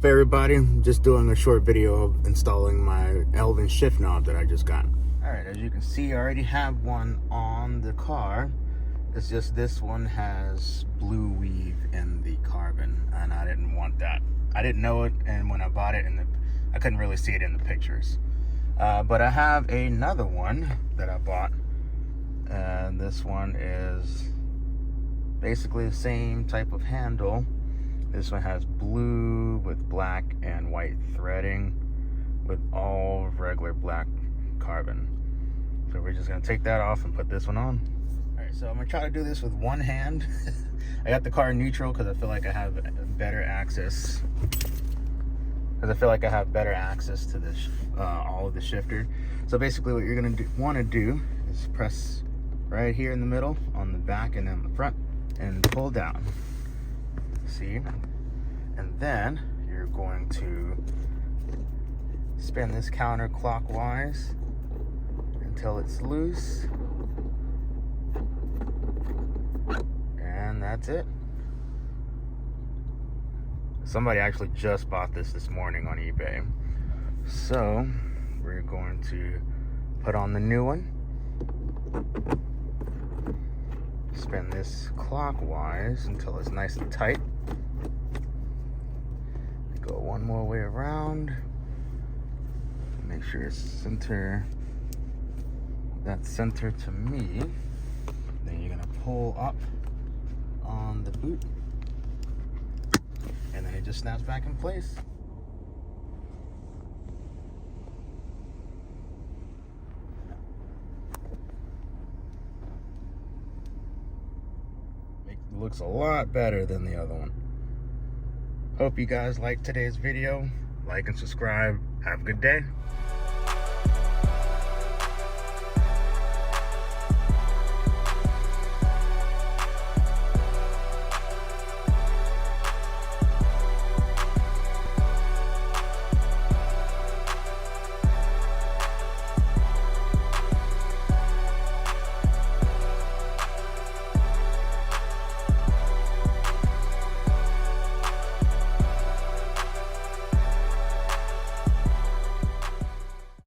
Hey everybody, I'm just doing a short video of installing my Elvin shift knob that I just got. Alright, as you can see, I already have one on the car. It's just this one has blue weave in the carbon, and I didn't want that. I didn't know it, and when I bought it, I couldn't really see it in the pictures. But I have another one that I bought, and this one is basically the same type of handle. This one has blue with black and white threading with all regular black carbon. So we're just gonna take that off and put this one on. All right, so I'm gonna try to do this with one hand. I got the car in neutral because I feel like I have better access. To this, all of the shifter. So basically what you're gonna want to do is press right here in the middle on the back and then the front and pull down. See, and then you're going to spin this counterclockwise until it's loose, and that's it. Somebody actually just bought this morning on eBay, so we're going to put on the new one. Spin this clockwise until it's nice and tight. Go one more way around. Make sure it's center. That's center to me. Then you're gonna pull up on the boot, and then it just snaps back in place. Looks a lot better than the other one. Hope you guys liked today's video. Like and subscribe. Have a good day.